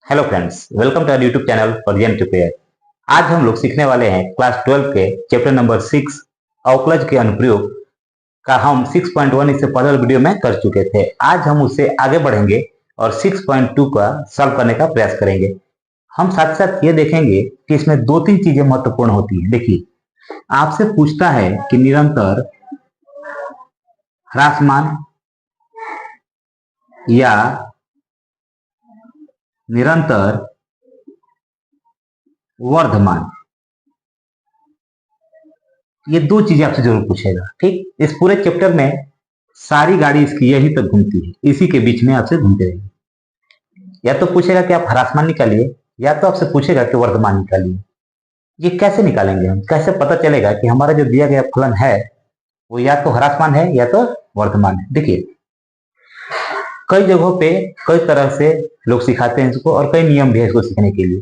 Hello friends, welcome to our YouTube channel for prepare. आज हम लोग सीखने वाले हैं क्लास 12 के चैप्टर नंबर 6 अवकलज के अनुप्रयोग का। हम 6.1 इससे पहले वीडियो में कर चुके थे। आज हम उससे आगे बढ़ेंगे और 6.2 का सॉल्व करने का प्रयास करेंगे। हम साथ साथ ये देखेंगे कि इसमें दो तीन चीजें महत्वपूर्ण होती है। देखिए, आपसे पूछता है कि निरंतर ह्रासमान या निरंतर वर्धमान, ये दो चीजें आपसे जरूर पूछेगा। ठीक, इस पूरे चैप्टर में सारी गाड़ी इसकी यही तक घूमती है, इसी के बीच में आपसे घूमते रहेगी। या तो पूछेगा कि आप ह्रासमान निकालिए, या तो आपसे पूछेगा कि वर्धमान निकालिए। ये कैसे निकालेंगे हम? कैसे पता चलेगा कि हमारा जो दिया गया फलन है वो या तो ह्रासमान है या तो वर्धमान है? देखिए, कई जगहों पे कई तरह से लोग सिखाते हैं इसको, और कई नियम भी है इसको सीखने के लिए।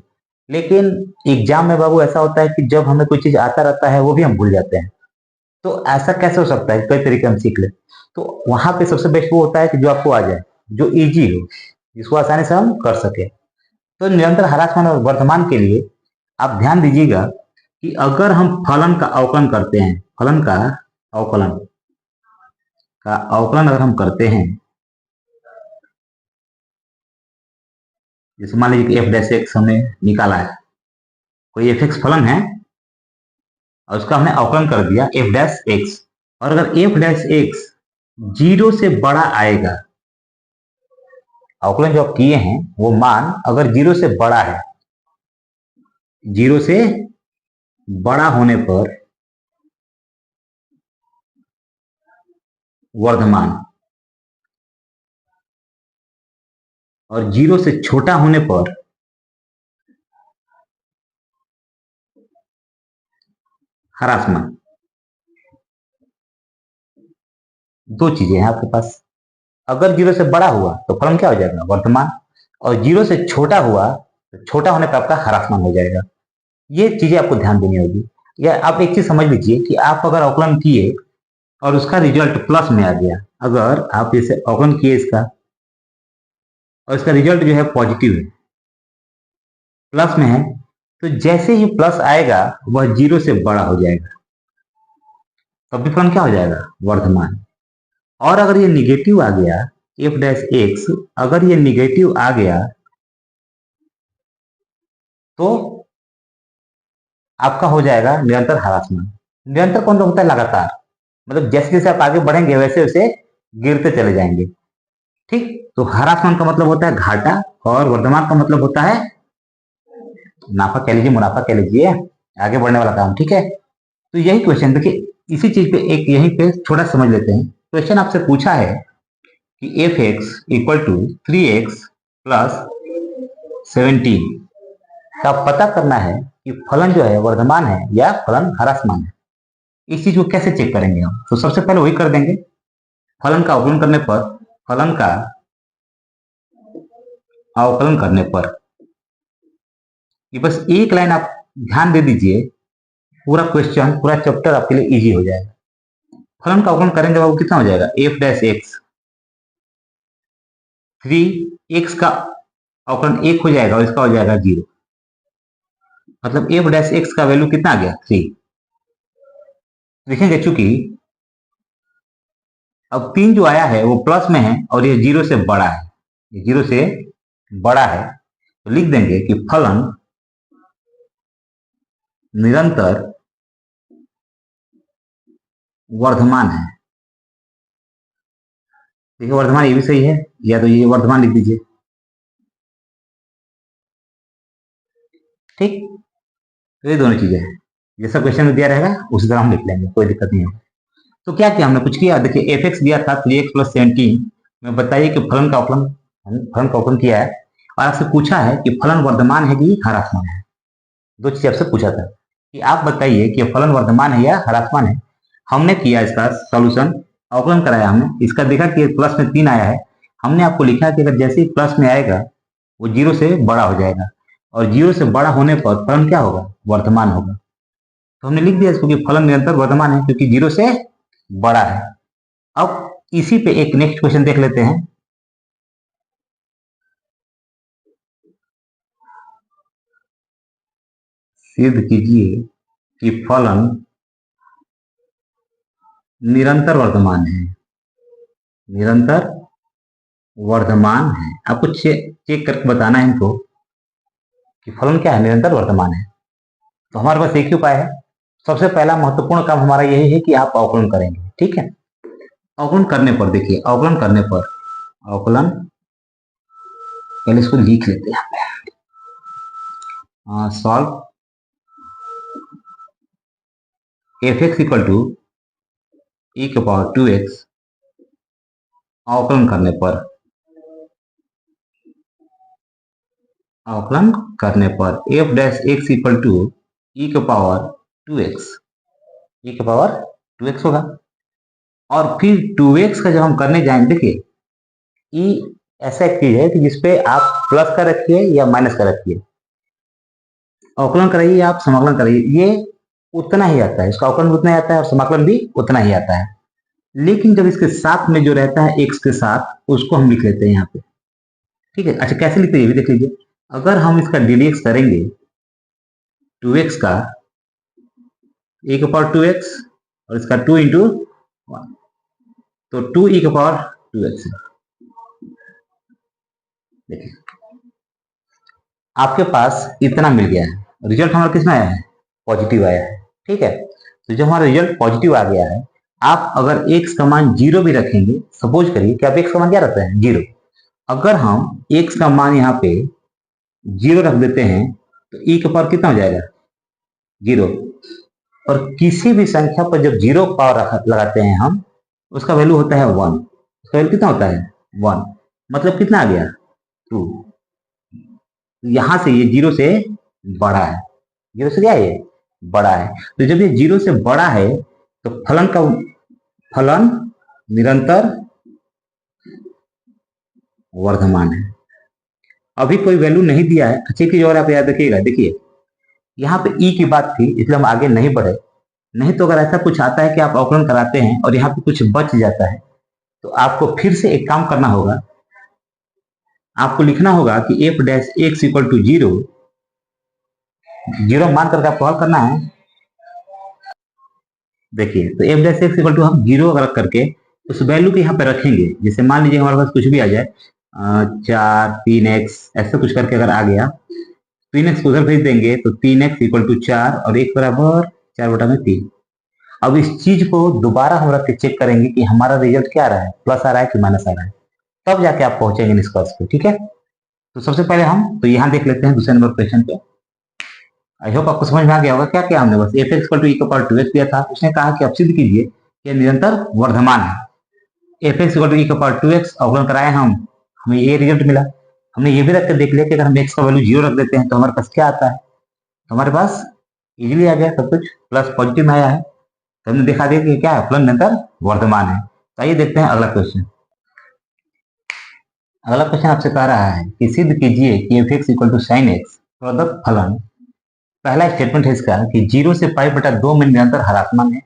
लेकिन एग्जाम में बाबू ऐसा होता है कि जब हमें कोई चीज आता रहता है वो भी हम भूल जाते हैं। तो ऐसा कैसे हो सकता है? कई तरीके हम सीख ले। तो वहां पे सबसे बेस्ट वो होता है कि जो आपको आ जाए, जो इजी हो, जिसको आसानी से हम कर सके। तो निरंतर ह्रासमान और वर्धमान के लिए आप ध्यान दीजिएगा कि अगर हम फलन का अवकलन करते हैं, फलन का अवकलन अगर हम करते हैं, जैसे मान लीजिए कि एफ डैश एक्स हमने निकाला है, कोई एफ एक्स फलन है और उसका हमने अवकलन कर दिया एफ डैश एक्स। और अगर एफ डैश एक्स 0 से बड़ा आएगा, अवकलन जो आप किए हैं वो मान अगर 0 से बड़ा है, 0 से बड़ा होने पर वर्धमान, और 0 से छोटा होने पर ह्रासमान। दो चीजें हैं आपके पास। अगर 0 से बड़ा हुआ तो फलन क्या हो जाएगा? वर्धमान। और 0 से छोटा हुआ तो छोटा होने पर आपका ह्रासमान हो जाएगा। ये चीजें आपको ध्यान देनी होगी। या आप एक चीज समझ लीजिए कि आप अगर अवकलन किए और उसका रिजल्ट प्लस में आ गया, अगर आप इसे अवकलन किए इसका और इसका रिजल्ट जो है पॉजिटिव है, प्लस में है, तो जैसे ही प्लस आएगा वह 0 से बड़ा हो जाएगा, तब भी फलन क्या हो जाएगा? वर्धमान। और अगर ये निगेटिव आ गया, एफ डैश एक्स अगर ये निगेटिव आ गया तो आपका हो जाएगा निरंतर ह्रासमान। निरंतर कौन होता है? लगातार। मतलब जैसे जैसे आप आगे बढ़ेंगे वैसे वैसे गिरते चले जाएंगे। ठीक, तो ह्रासमान का मतलब होता है घाटा, और वर्धमान का मतलब होता है नाफा कह लीजिए, मुनाफा कह लीजिए, आगे बढ़ने वाला काम। ठीक है, तो यही क्वेश्चन देखिए, इसी चीज पे एक यहीं पे थोड़ा समझ लेते हैं। क्वेश्चन आपसे पूछा है कि F X equal to 3x plus 17 का पता करना है कि फलन जो है वर्धमान है या फलन ह्रासमान है। इस चीज को कैसे चेक करेंगे हम? तो सबसे पहले वही कर देंगे, फलन का अवकलन करने पर, फलन का अवकलन करने पर ये बस एक लाइन आप ध्यान दे दीजिए, पूरा क्वेश्चन पूरा चैप्टर आपके लिए इजी हो जाएगा। फलन का अवकलन करेंगे बाबू, कितना हो जाएगा? एफ डैश एक्स, 3x का अवकलन 1 हो जाएगा और इसका हो जाएगा 0। मतलब एफ डैश एक्स का वैल्यू कितना आ गया? 3। देखेंगे चूंकि अब 3 जो आया है वो प्लस में है और ये 0 से बड़ा है, ये 0 से बड़ा है, तो लिख देंगे कि फलन निरंतर वर्धमान है। देखिए, वर्धमान ये भी सही है, या तो ये वर्धमान लिख दीजिए। ठीक, तो ये दोनों चीजें हैं, जैसा क्वेश्चन में दिया रहेगा उसी तरह हम लिख लेंगे, कोई दिक्कत नहीं होगा। तो क्या किया हमने? कुछ किया? देखिए, एफ एक्स दिया था 3x प्लस 17 में, बताइए कि फलन का अवकलन, फलन का अवकलन किया है और आपसे पूछा है कि फलन वर्धमान है कि ह्रासमान है। दो चीज आपसे पूछा था कि आप बताइए कि फलन वर्धमान है या ह्रासमान है। हमने किया इसका सॉल्यूशन, अवकलन कराया हमने, इसका देखा कि प्लस में 3 आया है। हमने आपको लिखा कि अगर जैसे ही प्लस में आएगा वो 0 से बड़ा हो जाएगा, और 0 से बड़ा होने पर फलन क्या होगा? वर्धमान होगा। तो हमने लिख दिया इसको कि फलन निरंतर वर्धमान है क्योंकि 0 से बड़ा है। अब इसी पे एक नेक्स्ट क्वेश्चन देख लेते हैं। सिद्ध कीजिए कि फलन निरंतर वर्तमान है। निरंतर वर्तमान है। आपको चेक करके बताना है इनको कि फलन क्या है, निरंतर वर्तमान है। तो हमारे पास एक ही उपाय है। सबसे पहला महत्वपूर्ण काम हमारा यही है कि आप अवकलन करेंगे। ठीक है, अवकलन करने पर देखिए, अवकलन करने पर अवकलन, पहले इसको लिख लेते हैं। Solve F X equal to E के पावर 2x, अवकलन करने पर F dash X equal to E के पावर 2x, ई के पावर 2x होगा। और फिर 2x का जब हम करने जाएंगे, देखिए ई ऐसा एक चीज है कि जिसपे आप प्लस का रखिए या माइनस का रखिए, अवकलन कराइए आप समाकलन कराइए, ये उतना ही आता है, इसका अवकलन उतना ही आता है और समाकलन भी उतना ही आता है। लेकिन जब इसके साथ में जो रहता है एक्स के साथ, उसको हम लिख लेते हैं यहाँ पे। ठीक है, अच्छा कैसे लिखते हैं ये भी देख लीजिए। अगर हम इसका ddx करेंगे 2x का e के पावर 2x और इसका 2 इंटू 1, तो 2 e के पावर 2x। देखिए आपके पास इतना मिल गया है। रिजल्ट हमारा किसमें आया है? पॉजिटिव आया है। ठीक है, तो जब हमारा रिजल्ट पॉजिटिव आ गया है, आप अगर x का मान 0 भी रखेंगे, सपोज करिए कि आप x का मान क्या रखते हैं? 0। अगर हम x का मान यहाँ पे 0 रख देते हैं तो e के पावर कितना हो जाएगा? 0। और किसी भी संख्या पर जब 0 पावर लगाते हैं हम, उसका वैल्यू होता है 1। उसका वैल्यू कितना होता है? 1। मतलब कितना आ गया? 2। यहां से ये 0 से बड़ा है। 0 से क्या है? ये बड़ा है। तो जब ये 0 से बड़ा है तो फलन निरंतर वर्धमान है। अभी कोई वैल्यू नहीं दिया है। अच्छी चीज और आप याद रखिएगा, देखिए यहाँ पे ई की बात थी इसलिए हम आगे नहीं बढ़े। नहीं तो अगर ऐसा कुछ आता है कि आप अवकलन कराते हैं और यहाँ पे कुछ बच जाता है, तो आपको फिर से एक काम करना होगा। आपको लिखना होगा कि F dash X equal to 0, 0 मान करके आपको हल करना है। देखिए तो F dash X equal to हम 0 रख करके उस वैल्यू को यहाँ पे रखेंगे। जैसे मान लीजिए हमारे पास कुछ भी आ जाए, 4 3x ऐसा कुछ करके अगर आ गया, 3x को उधर भेज देंगे तो 3x इक्वल टू 4 और 1 बराबर 4/3। अब इस चीज को दोबारा हम रख के चेक करेंगे कि हमारा रिजल्ट क्या आ रहा है, प्लस आ रहा है कि माइनस आ रहा है, तब जाके आप पहुंचेंगे निष्कर्ष पे। ठीक है, तो सबसे पहले हम तो यहाँ देख लेते हैं दूसरे नंबर क्वेश्चन पे। आई होप आपको समझ में आ गया होगा। क्या क्या हमने बस F X equal to E के पावर 2x दिया था। उसने कहा कि आप सिद्ध कीजिए कि निरंतर वर्धमान है। F X equal to E के पावर 2x अवकलन कराए हम, हमें ये रिजल्ट मिला। हमने ये भी रख के देख लिया कि अगर हम एक्स का वैल्यू 0 रख देते हैं तो हमारे पास क्या आता है। तो हमारे पास इजीली आ गया, सब कुछ प्लस पॉजिटिव में आया है। तो हमने दिखा दिया कि क्या है, फलन निरंतर वर्धमान है। तो आइए देखते हैं अगला क्वेश्चन। अगला क्वेश्चन आपसे कह रहा है कि सिद्ध कीजिए कि F X equal to sine X प्रदत्त फलन। पहला स्टेटमेंट है इसका कि 0 से π/2 में निरंतर हरात्मक है।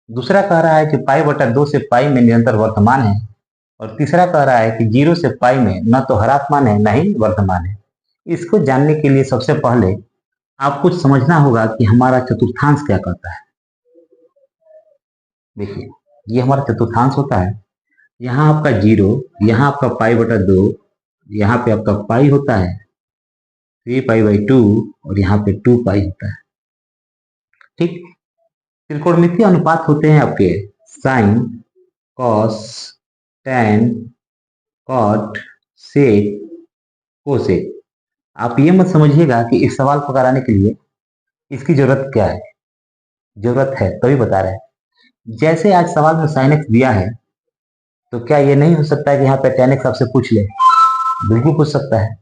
दूसरा कह रहा है कि π/2 से π में निरंतर वर्तमान है। और तीसरा कह रहा है कि 0 से π में न तो हरात्मक है न ही वर्तमान है। इसको जानने के लिए सबसे पहले आपको समझना होगा कि हमारा चतुर्थांश क्या कहता है। देखिए ये हमारा चतुर्थांश होता है। यहाँ आपका 0, यहाँ आपका π/2, यहाँ पे आपका पाई होता है 3π/2 और यहाँ पे 2π होता है। ठीक, त्रिकोणमितीय अनुपात होते हैं आपके साइन, कॉस, टैन, कॉट, सेक, कोसेक। आप ये मत समझिएगा कि इस सवाल को कराने के लिए इसकी जरूरत क्या है, जरूरत है तभी बता रहे हैं। जैसे आज सवाल में साइन एक्स दिया है, तो क्या ये नहीं हो सकता है कि यहाँ पे टैन एक्स आपसे पूछ ले? बिल्कुल पूछ सकता है।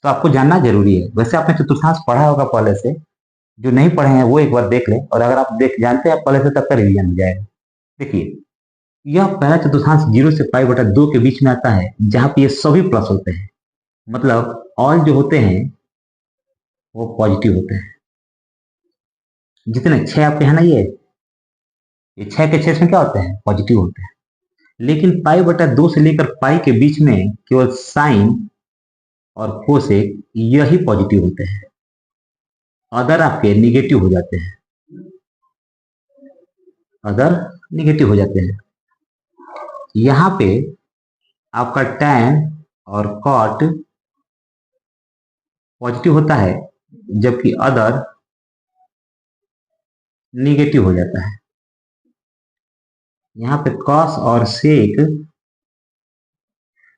तो आपको जानना जरूरी है। वैसे आपने चतुर्थांश पढ़ा होगा पहले से, जो नहीं पढ़े हैं वो एक बार देख ले, और अगर आप जानते हैं पहले से तब का रिवीजन हो जाएगा। देखिए यह पहला चतुर्थांश 0 से π/2 के बीच में आता है, जहां पे ये सभी प्लस होते हैं। मतलब ऑल जो होते हैं वो पॉजिटिव होते हैं। जितने 6 आपके हैं ना, ये 6 के 6 में क्या होते हैं? पॉजिटिव होते हैं। लेकिन π/2 से लेकर पाई के बीच में केवल साइन और कोसेक यही पॉजिटिव होते हैं। अदर आपके निगेटिव हो जाते हैं, अदर निगेटिव हो जाते हैं। यहां पे आपका tan और cot पॉजिटिव होता है, जबकि अदर निगेटिव हो जाता है। यहाँ पे cos और sec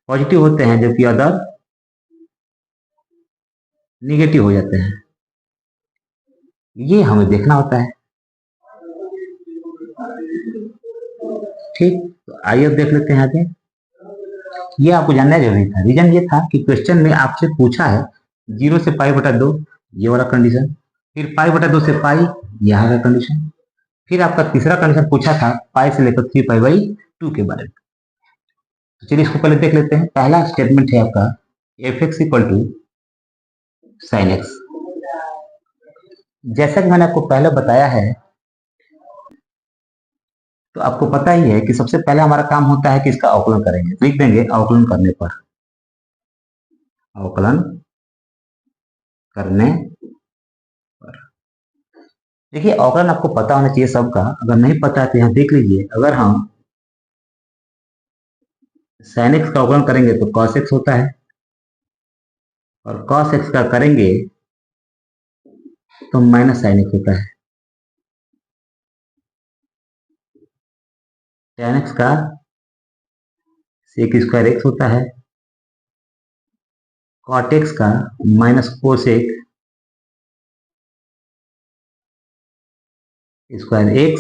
पॉजिटिव होते हैं, जबकि अदर निगेटिव हो जाते हैं। ये हमें देखना होता है। ठीक, तो आइए अब देख लेते हैं आगे। ये आपको जानना जरूरी था। रीजन ये था कि क्वेश्चन में आपसे पूछा है 0 से पाई बटा 2, ये वाला कंडीशन, फिर पाई बटा 2 से पाई, यहाँ का कंडीशन, फिर आपका तीसरा कंडीशन पूछा था पाई से लेकर 3π/2 के बारे में। तो चलिए इसको पहले देख लेते हैं। पहला स्टेटमेंट है आपका f(x = sin x)। जैसा कि मैंने आपको पहले बताया है, तो आपको पता ही है कि सबसे पहले हमारा काम होता है कि इसका अवकलन करेंगे। लिख देंगे अवकलन करने पर, अवकलन करने पर। देखिए अवकलन आपको पता होना चाहिए सबका। अगर नहीं पता है तो यहाँ देख लीजिए। अगर हम sin x का अवकलन करेंगे तो cos x होता है, और cos x का करेंगे तो माइनस sin x होता है। tan x का sec² x होता है, cot x का minus cosec² x,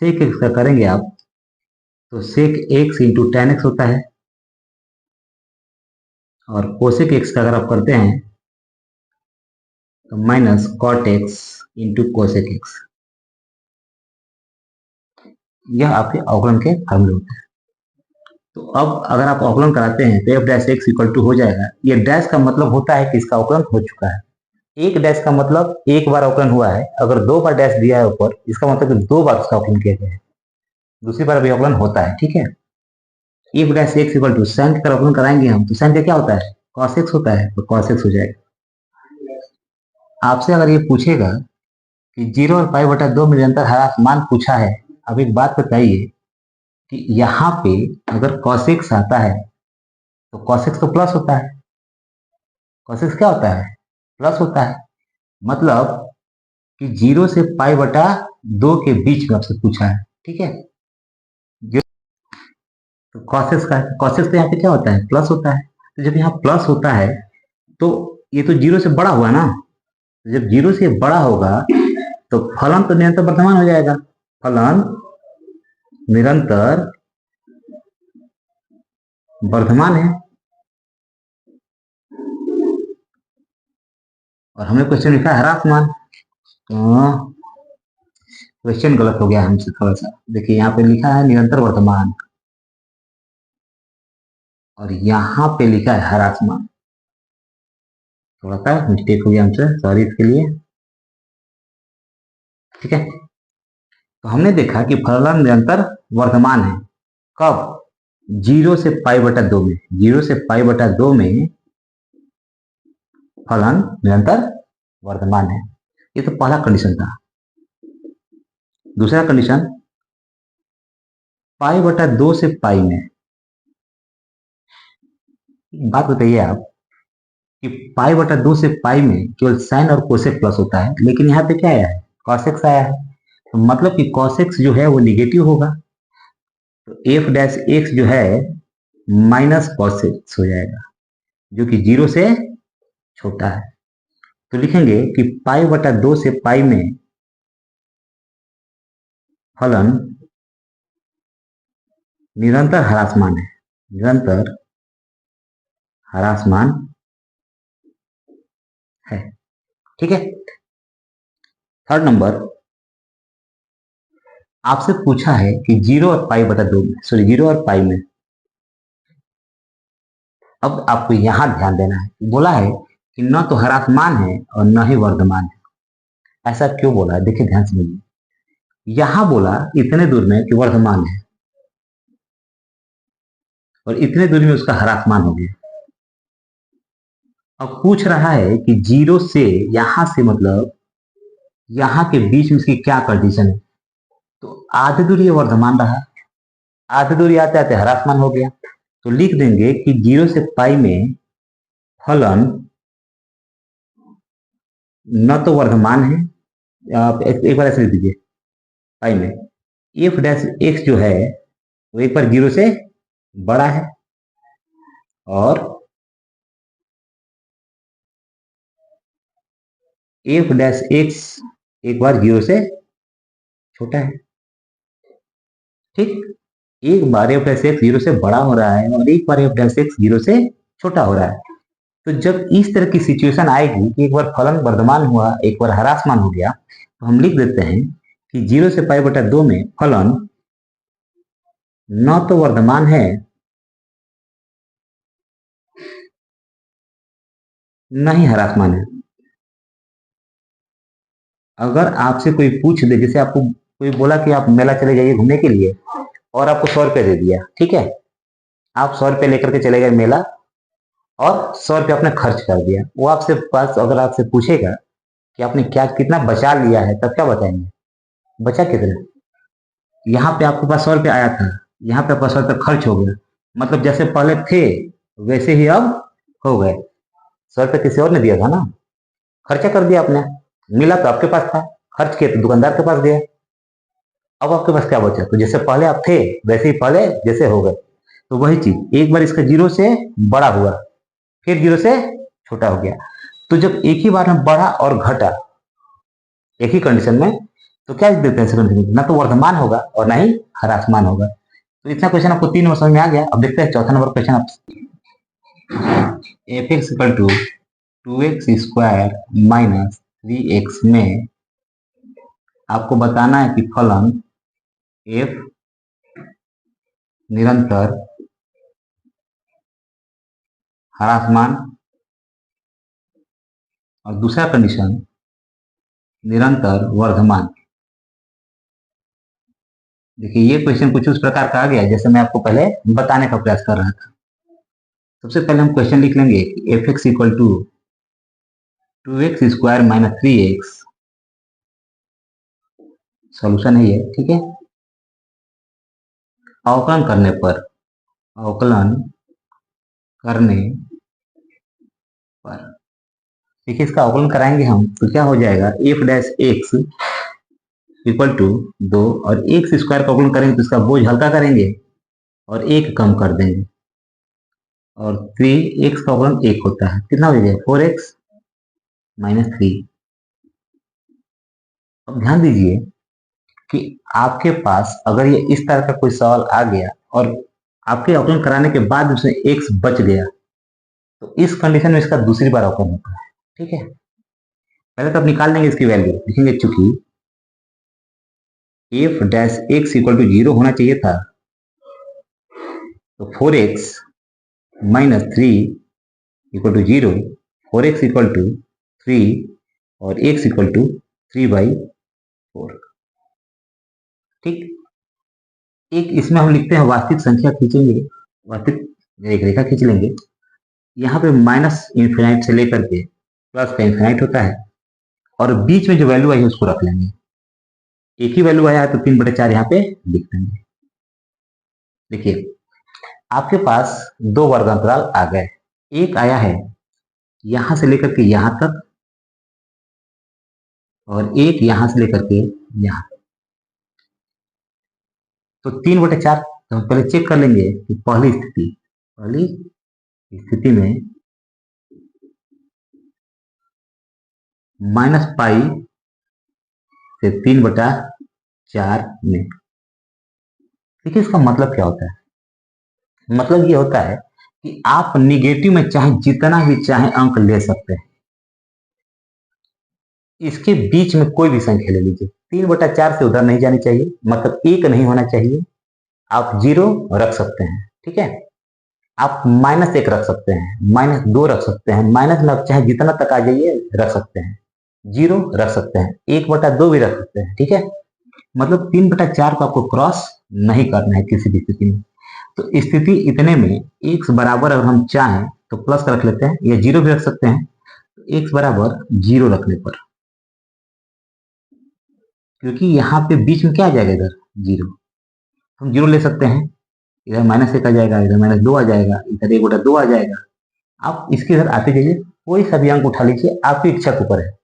sec x का करेंगे आप तो sec x into tan x होता है, और cosec x का अगर आप करते हैं तो minus cot x into cosec x। यह आपके अवकलन के फॉर्मूले होते हैं। तो अब अगर आप अवकलन कराते हैं तो f'(x) = हो जाएगा। ये डैश का मतलब होता है कि इसका अवकलन हो चुका है। एक डैश का मतलब एक बार अवकलन हुआ है। अगर 2 बार डैश दिया है ऊपर, इसका मतलब कि 2 बार उसका अवकलन किया गया है, दूसरी बार भी अवकलन होता है। ठीक है, f'(x) = sin का अवकलन कराएंगे हम तो sin का क्या होता है, cos x होता है, तो cos x हो जाएगा। आपसे अगर ये पूछेगा कि 0 और π/2 में निरंतर हरास मान पूछा है, अब एक बात बताइए कि यहाँ पे अगर cos x आता है तो cos x तो प्लस होता है, cos x क्या होता है, प्लस होता है। मतलब कि 0 से π/2 के बीच में आपसे पूछा है। ठीक है, तो cos x का, cos x तो यहाँ पे क्या होता है, प्लस होता है। तो जब यहाँ प्लस होता है तो ये तो 0 से बड़ा हुआ ना, जब 0 से बड़ा होगा तो फलन तो निरंतर वर्तमान हो जाएगा। फलन निरंतर वर्धमान है। और हमने क्वेश्चन लिखा है ह्रास मान, तो क्वेश्चन गलत हो गया हमसे थोड़ा सा। देखिए यहाँ पे लिखा है निरंतर वर्तमान और यहाँ पे लिखा है ह्रास मान। थोड़ा सा मिस्टेक हो गया हमसे, सॉरी इसके लिए। ठीक है, तो हमने देखा कि फलन निरंतर वर्तमान है। कब, 0 से π/2 में। 0 से π/2 में फलन निरंतर वर्तमान है। ये तो पहला कंडीशन था। दूसरा कंडीशन, π/2 से पाई में। बात बताइए आप कि π/2 से पाई में केवल साइन और कोसेक प्लस होता है, लेकिन यहाँ पे क्या आया है, कॉसेक्स आया है। तो मतलब कि कॉसेक्स जो है वो निगेटिव होगा, तो f'(x) जो है माइनस कॉसेक्स हो जाएगा, जो कि 0 से छोटा है। तो लिखेंगे कि π/2 से पाई में फलन निरंतर ह्रासमान है, निरंतर ह्रासमान है। ठीक है, थर्ड नंबर, आपसे पूछा है कि 0 और π/2 में, सॉरी 0 और पाई में। अब आपको यहां ध्यान देना है, बोला है कि न तो ह्रासमान है और न ही वर्धमान है। ऐसा क्यों बोला है, देखिए ध्यान समझिए। यहां बोला इतने दूर में कि वर्धमान है और इतने दूर में उसका ह्रासमान हो गया। अब पूछ रहा है कि जीरो से यहां से मतलब यहां के बीच में इसकी क्या कंडीशन है। तो आधी दूरी ये वर्धमान रहा, आधी दूरी आते आते ह्रासमान हो गया, तो लिख देंगे कि जीरो से पाई में फलन न तो वर्धमान है, आप एक बार ऐसे लिख दीजिए, पाई में एफ डैश एक्स जो है वो एक बार जीरो से बड़ा है और एफ डैश एक्स एक बार जीरो से छोटा है। ठीक, एक बार एफ डैश एक्स जीरो से बड़ा हो रहा है और एक बार एफ डैश एक्स जीरो से छोटा हो रहा है। तो जब इस तरह की सिचुएशन आएगी कि एक बार फलन वर्धमान हुआ एक बार ह्रासमान हो गया, तो हम लिख देते हैं कि जीरो से पाई बटा दो में फलन न तो वर्धमान है न ही ह्रासमान है। अगर आपसे कोई पूछ दे, जैसे आपको कोई बोला कि आप मेला चले जाइए घूमने के लिए और आपको 100 रुपये दे दिया, ठीक है, आप 100 रुपये लेकर के चले गए मेला और 100 रुपये आपने खर्च कर दिया। वो आपसे पास अगर आपसे पूछेगा कि आपने क्या कितना बचा लिया है, तब क्या बताएंगे, बचा कितना। यहाँ पे आपके पास 100 रुपये आया था, यहाँ पे आपका 100 रुपये खर्च हो गया, मतलब जैसे पहले थे वैसे ही अब हो गए। 100 रुपये किसी और ने दिया था ना, खर्चा कर दिया आपने, मिला तो आपके पास था, खर्च किया तो दुकानदार के पास गया, अब आपके पास क्या बचा, तो जैसे पहले आप थे वैसे ही पहले जैसे हो गए। तो वही चीज एक बार इसका जीरो से बड़ा हुआ फिर जीरो से छोटा हो गया, तो जब एक ही बार में बढ़ा और घटा एक ही कंडीशन में, तो क्या लिख देते हैं कंडीशन, ना तो वर्धमान होगा और ना ही ह्रासमान होगा। तो इतना क्वेश्चन आपको 3 नंबर समझ में आ गया। अब देखते हैं चौथा नंबर क्वेश्चन। आप F X equal to 2x square minus 3x में आपको बताना है कि फलन f निरंतर ह्रासमान और दूसरा कंडीशन निरंतर वर्धमान। देखिए ये क्वेश्चन कुछ उस प्रकार का आ गया जैसे मैं आपको पहले बताने का प्रयास कर रहा था। सबसे पहले हम क्वेश्चन लिख लेंगे F X equal to 2x square minus 3x, solution है ये, ठीक है। अवकलन करने पर देखिए इसका अवकलन कराएंगे हम तो क्या हो जाएगा, F dash X equal to 2 और एक्स स्क्वायर का अवकलन करेंगे तो इसका बोझ हल्का करेंगे और एक कम कर देंगे और 3x का अवकलन 1 होता है, कितना हो जाएगा 4x माइनस 3। अब ध्यान दीजिए कि आपके पास अगर ये इस तरह का कोई सवाल आ गया और आपके अवकलन कराने के बाद उसमें x बच गया, तो इस कंडीशन में इसका दूसरी बार अवकलन होता है, ठीक है। पहले तो आप निकाल देंगे इसकी वैल्यू, लिखेंगे चूंकि F dash X equal to 0 होना चाहिए था, तो 4x minus 3 equal to 0, 4x equal to 3 और x इक्वल टू 3/4, ठीक। एक इसमें हम लिखते हैं वास्तविक संख्या खींचेंगे, वास्तविक एक रेखा खींच लेंगे, यहाँ पे माइनस इन्फिनाइट से लेकर के प्लस का इन्फिनाइट होता है और बीच में जो वैल्यू आई है उसको रख लेंगे। एक ही वैल्यू आया है तो 3/4 यहाँ पे लिख देंगे। देखिए आपके पास 2 वर्ग अंतराल आ गए, एक आया है यहां से लेकर के यहां तक और एक यहां से लेकर के यहां, तो 3/4। तो हम पहले चेक कर लेंगे कि पहली स्थिति में माइनस पाई से 3/4 में, देखिए इसका मतलब क्या होता है, मतलब ये होता है कि आप निगेटिव में चाहे जितना भी चाहे अंक ले सकते हैं, इसके बीच में कोई भी संख्या ले लीजिए, 3/4 से उधर नहीं जानी चाहिए, मतलब 1 नहीं होना चाहिए। आप 0 रख सकते हैं, ठीक है, आप -1 रख सकते हैं, -2 रख सकते हैं, माइनस में चाहे जितना तक आ जाइए रख सकते हैं, 0 रख सकते हैं, 1/2 भी रख सकते हैं, ठीक है। मतलब 3/4 को आपको क्रॉस नहीं करना है किसी भी स्थिति में। तो स्थिति इतने में x बराबर अगर हम चाहें तो तो प्लस का रख लेते हैं, या जीरो भी रख सकते हैं। एक्स बराबर जीरो रखने पर, क्योंकि यहाँ पे बीच में क्या आ जाएगा, इधर जीरो, हम जीरो ले सकते हैं। इधर माइनस एक आ जाएगा, इधर माइनस दो आ जाएगा, इधर एक बटा दो आ जाएगा। आप इसके इधर आते जाइए, कोई सा भी अंक उठा लीजिए, आपकी इच्छा के ऊपर है।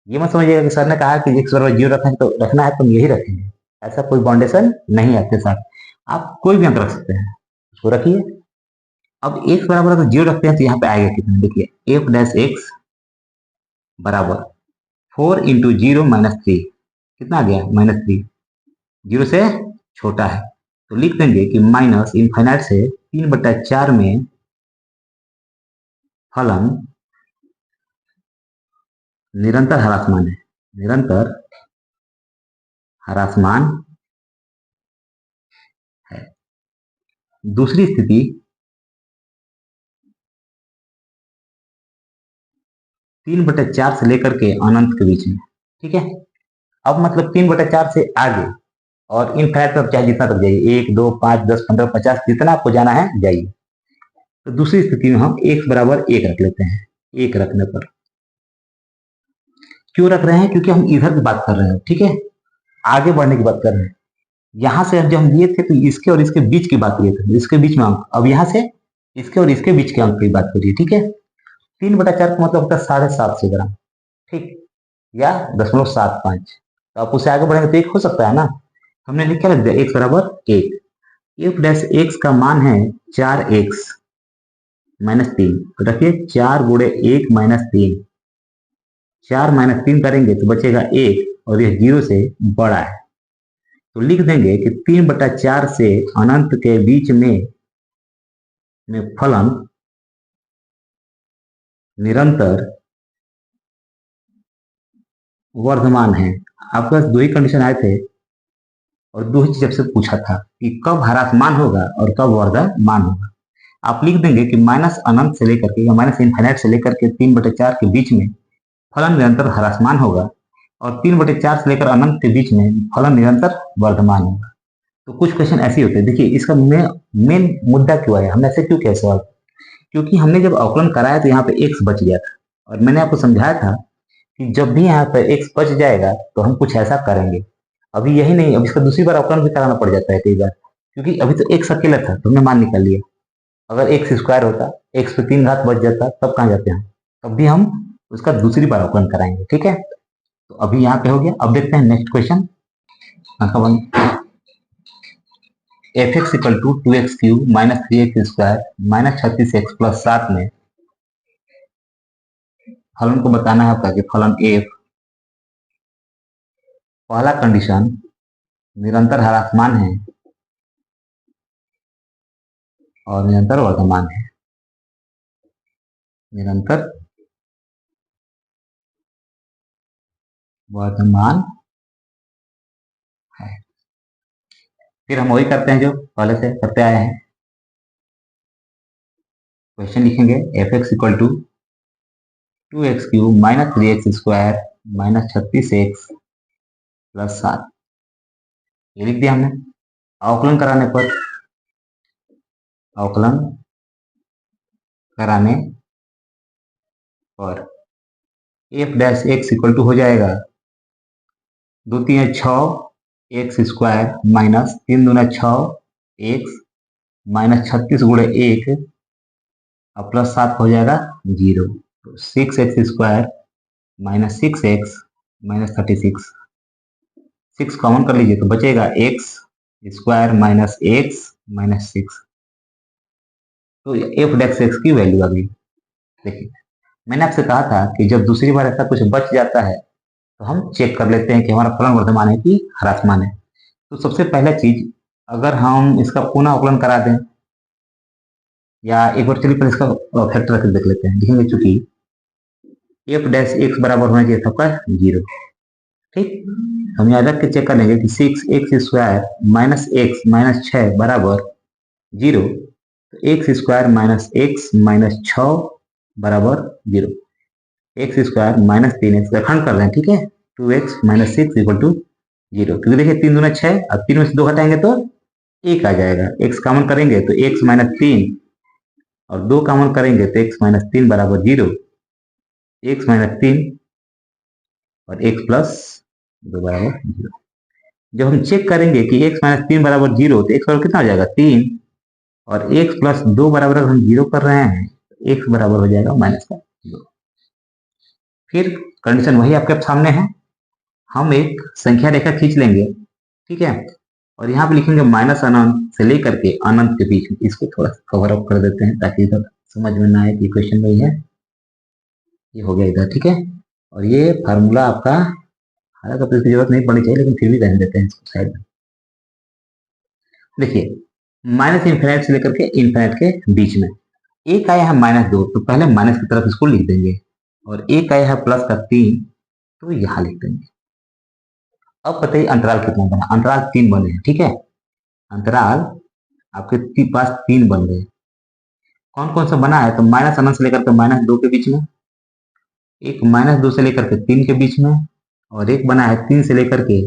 ये मत समझिएगा कि सर ने कहा कि एक्स बराबर जीरो रखना है तो रखना है, तुम यही रखेंगे, ऐसा कोई बाउंडेशन नहीं है आपके साथ। आप कोई भी अंक रख सकते हैं, उसको रखिए। अब एक्स बराबर अगर जीरो रखते हैं तो यहाँ पे आएगा कितना, देखिए एफ डैश एक्स बराबर 4 × 0 - 3, कितना आ गया, -3, जीरो से छोटा है। तो लिख देंगे कि माइनस इनफाइनाइट से 3/4 में फलन निरंतर ह्रासमान है, निरंतर ह्रासमान है। दूसरी स्थिति 3/4 से लेकर के अनंत के बीच में, ठीक है। अब मतलब 3/4 से आगे और इनफाइनाइट तक चाहे जितना तक जाइए, 1 2 5 10 15 50 जितना आपको जाना है जाइए। तो दूसरी स्थिति में हम x बराबर 1 रख लेते हैं। 1 रखने पर क्यों रख रहे हैं, क्योंकि हम इधर की बात कर रहे हैं, ठीक है, आगे बढ़ने की बात कर रहे हैं। यहां से जब हम लिए थे तो इसके और इसके बीच की बात किए थे, इसके बीच में अंक। अब यहाँ से इसके और इसके बीच के अंक की बात करिए, ठीक है। 3/4 का मतलब होता है 750 ग्राम, ठीक, या 0.75। तो आप उससे आगे बढ़ेंगे तो एक हो सकता है ना। हमने लिखा रख दिया x बराबर 1। एफ डैश एक्स का मान है 4x - 3, तो रखिए 4 × 1 - 3, 4 - 3 करेंगे तो बचेगा 1, और यह जीरो से बड़ा है। तो लिख देंगे कि 3/4 से अनंत के बीच में फलन निरंतर वर्धमान है। आपके पास दो ही कंडीशन आए थे और दो ही चीज आपसे पूछा था कि कब ह्रासमान होगा और कब वर्धमान होगा। आप लिख देंगे कि माइनस अनंत से लेकर के या माइनस इनफाइनाइट से लेकर के 3/4 के बीच में फलन निरंतर ह्रासमान होगा, और 3/4 से लेकर अनंत के बीच में फलन निरंतर वर्धमान होगा। तो कुछ क्वेश्चन ऐसे होते हैं। देखिए इसका मेन मुद्दा क्यों आया, हमने ऐसे क्यों किया सवाल, क्योंकि हमने जब अवकलन कराया तो यहाँ पे x बच गया था, और मैंने आपको समझाया था कि जब भी यहाँ पे x बच जाएगा तो हम कुछ ऐसा करेंगे। अभी यही नहीं, अब इसका दूसरी बार अवकलन भी कराना पड़ जाता है कई बार, क्योंकि अभी तो x अकेला था तो हमने मान निकाल लिया। अगर x² होता, x पे 3 घात बच जाता, तब कहाँ जाते हैं, तब भी हम उसका दूसरी बार अवकलन कराएंगे, ठीक है। तो अभी यहाँ पे हो गया। अब देखते हैं next question. fx = 2x³ - 3x² - 36x + 7 में फलन को बताना है आपका कि फलन f, पहला कंडीशन निरंतर ह्रासमान है और निरंतर वर्धमान है, निरंतर वर्धमान है। फिर हम वही करते हैं जो पहले से करते आए हैं। क्वेश्चन लिखेंगे fx = 2x³ - 3x² - 36x + 7, ये लिख दिया हमने। अवकलन कराने पर, अवकलन कराने पर f डैश x = हो जाएगा 2 × 3 = 6 x² माइनस 3 दूना 6 x माइनस 36 × 1 और प्लस 7 हो जाएगा 0। 6x² minus 6x minus 36, 6 common कर लीजिए तो बचेगा x² माइनस x माइनस 6। तो f डैश x की वैल्यू आ गई। देखिए मैंने आपसे कहा था कि जब दूसरी बार ऐसा कुछ बच जाता है तो हम चेक कर लेते हैं कि हमारा फलन वर्धमान है कि ह्रासमान है। तो सबसे पहला चीज, अगर हम इसका पुनः अवकलन करा दें, या एक बार चलिए पर इसका फैक्टर रख देख लेते हैं। देखेंगे चूंकि f डैश x बराबर होना चाहिए था आपका 0, ठीक। हम यहाँ रख के चेक कर लेंगे कि 6x² माइनस x माइनस 6 बराबर 0, तो x² माइनस x माइनस 6 बराबर 0, x² माइनस 3x का खंड कर रहे हैं, ठीक है। 2x माइनस 6 = 0, क्योंकि देखिए 3 दूना 6, अब 3 में से 2 घटाएंगे तो 1 आ जाएगा। x कॉमन करेंगे तो x माइनस 3 और 2 कॉमन करेंगे तो x माइनस 3 बराबर 0, x माइनस 3 और x प्लस 2 बराबर 0। जब हम चेक करेंगे कि x माइनस 3 बराबर 0 तो x बराबर कितना हो जाएगा 3, और x प्लस 2 बराबर अगर हम 0 कर रहे हैं तो x बराबर हो जाएगा माइनस का 2। फिर कंडीशन वही आपके सामने है, हम एक संख्या रेखा खींच लेंगे, ठीक है, और यहाँ पे लिखेंगे माइनस अनंत से लेकर के अनंत के बीच में। इसको थोड़ा सा कवर अप कर देते हैं ताकि इधर समझ में ना आए कि क्वेश्चन में ही है। ये हो गया इधर, ठीक है। और ये फार्मूला आपका, हालांकि अब इसकी जरूरत नहीं पड़नी चाहिए लेकिन फिर भी रहने देते हैं इसको साइड में। देखिए माइनस इन्फिनिट से लेकर के इन्फिनिट के बीच में एक आया है -2, तो पहले माइनस की तरफ इसको लिख देंगे, और एक आया है प्लस का 3, तो यहाँ लिख देंगे। अब बताइए अंतराल कितना बना, अंतराल 3 बने हैं, ठीक है। अंतराल आपके पास 3 बन गए। कौन कौन सा बना है, तो माइनस अनंत से लेकर के -2 के बीच में, एक -2 से लेकर के 3 के बीच में, और एक बना है 3 से लेकर के